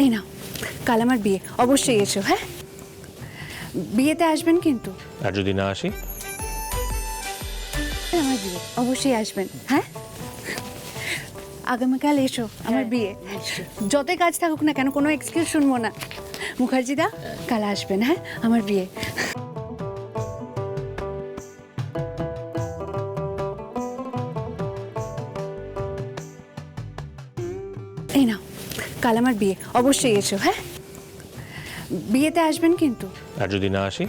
এই নাও, কাল আমার বিয়ে, অবশ্যই এসো। হ্যাঁ, বিয়েতে আসবেন কিন্তু। আর যদি না আসি? আমার বিয়ে অবশ্যই আসবেন। হ্যাঁ, আগামীকাল এসো আমার বিয়ে। যতই কাজ থাকুক না কেন, কোনো এক্সকিউজ শুনবো না। মুখার্জিদা, কাল আসবেন। হ্যাঁ, আমার বিয়ে। এই নাও, কাল আমার বিয়ে, অবশ্যই এসো। হ্যাঁ, বিয়েতে আসবেন কিন্তু। আর যদি না আসি?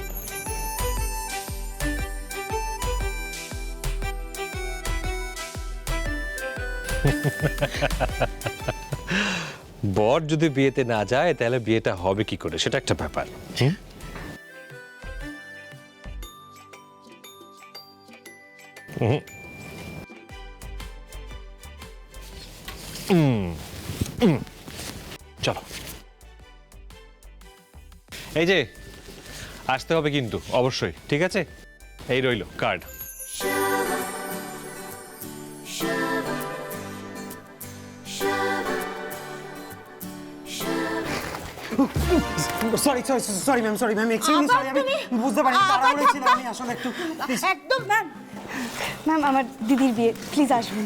বর যদি বিয়েতে না যায় তাহলে বিয়েটা হবে কি করে, সেটা একটা ব্যাপার। চলো, এই যে আসতে হবে কিন্তু অবশ্যই, ঠিক আছে? এই রইল card. Sorry ma'am, extremely sorry. আমি বুঝতে পারিনি, তাড়াহুড়ো ছিল, আমি আসলে একটু একদম ম্যাম আমার দিদির বিয়ে, প্লিজ আসবেন।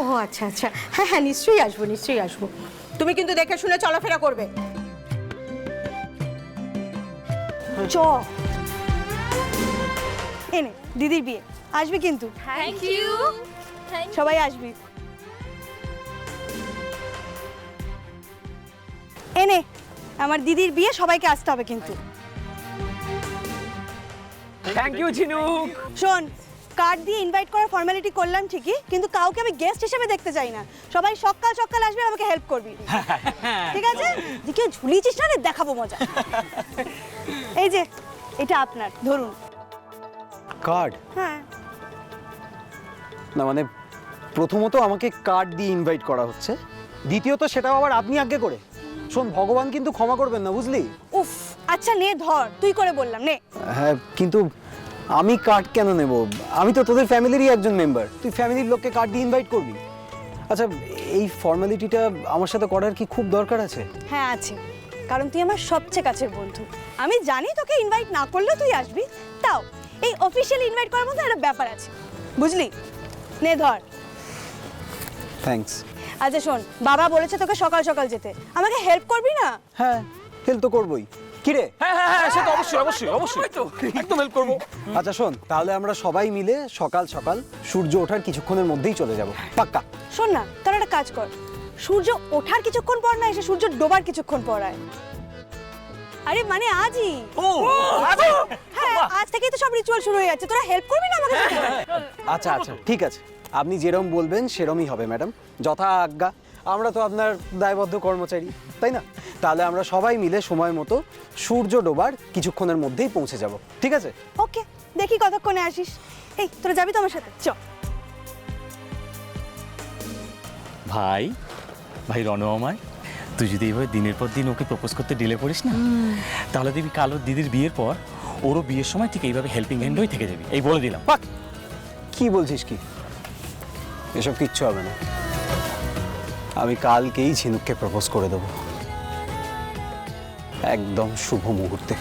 ও আচ্ছা আচ্ছা, হ্যাঁ হ্যাঁ, নিশ্চয়ই আসবো। তুমি কিন্তু দেখে শুনে চলাফেরা করবে। চ এনে দিদির বিয়ে, আসবি কিন্তু। Thank you. সবাই আসবি। এনে আমার দিদির বিয়ে, সবাইকে আসতে হবে কিন্তু। থ্যাংক ইউ ঝিনুক। শোন, কার্ড দিয়ে ইনভাইট করার ফর্মালিটি করলাম ঠিকই, কিন্তু কাউকে আমি গেস্ট হিসেবে দেখতে চাই না। সবাই সকাল সকাল আসবে, আমাকে হেল্প করবি, ঠিক আছে? যে কেউ ঝুলিয়েছিস না রে, দেখাবো মজা। এই যে এটা আপনার, ধরুন। কার্ড? হ্যাঁ, না মানে, প্রথমত আমাকে কার্ড দিয়ে ইনভাইট করা হচ্ছে, দ্বিতীয়ত সেটাও আবার আপনি আগে করে। শোন, ভগবান কিন্তু ক্ষমা করবেন না, বুঝলি? উফ, আচ্ছা নে ধর, তুই করে বললাম, নে। হ্যাঁ, কিন্তু আমি কার্ড কেন নেব? আমি তো তোদের ফ্যামিলিরই একজন মেম্বার, তুই ফ্যামিলির লোককে কার্ড দিয়ে ইনভাইট করবি? আচ্ছা, এই ফর্মালিটিটা আমার সাথে করার কি খুব দরকার আছে? হ্যাঁ আছে, কারণ তুই আমার সবচেয়ে কাছের বন্ধু। আমি জানি তোকে ইনভাইট না করলে তুই আসবি, তাও এই অফিশিয়াল ইনভাইট করার মধ্যে একটা ব্যাপার আছে, বুঝলি? নে ধর। থ্যাঙ্কস। আচ্ছা শোন, বাবা বলেছে তোকে সকাল সকাল যেতে, আমাকে হেল্প করবি না? হ্যাঁ, হেল্প তো করবোই। কি রে? হ্যাঁ, সে তো অবশ্যই একদম হেল্প করবো। আচ্ছা শোন, তাহলে আমরা সবাই মিলে সকাল সকাল সূর্য ওঠার কিছুক্ষণের মধ্যেই চলে যাব, পাক্কা? শোন না, তোর একটা কাজ কর, সূর্য ওঠার কিছুক্ষণ পর না এসে সূর্য ডোবার কিছুক্ষণ পর আয়। আরে মানে আজই। হ্যাঁ, আজ থেকেই তো সব রিচুয়াল শুরু হয়ে যাচ্ছে, তোরা হেল্প করবি না আমাকে? আচ্ছা আচ্ছা, ঠিক আছে, আপনি যেরকম বলবেন সেরমই হবে ম্যাডাম, যথা আজ্ঞা। আমরা তো আপনার দায়বদ্ধ কর্মচারী, তাই না? তাহলে আমরা সবাই মিলে সময় মতো সূর্য ডোবার কিছুক্ষণের মধ্যেই পৌঁছে যাব, ঠিক আছে? ওকে, দেখি কতক্ষণে আসিস। এই তোরা যাবি তো আমার সাথে? চ। ভাই রণমায়, তুই যদি এইভাবে দিনের পর দিন ওকে প্রপোজ করতে ডিলে করিস না, তাহলে দেখবি কাল ওর দিদির বিয়ের পর ওরও বিয়ের সময় ঠিক এইভাবে হেল্পিং হ্যান্ড হয়ে থেকে যাবি, এই বলে দিলাম। পাক! কি বলছিস কি? এসব কিচ্ছু হবে না, আমি কালকেই ঝিনুককে প্রপোজ করে দেবো, একদম শুভ মুহূর্তে।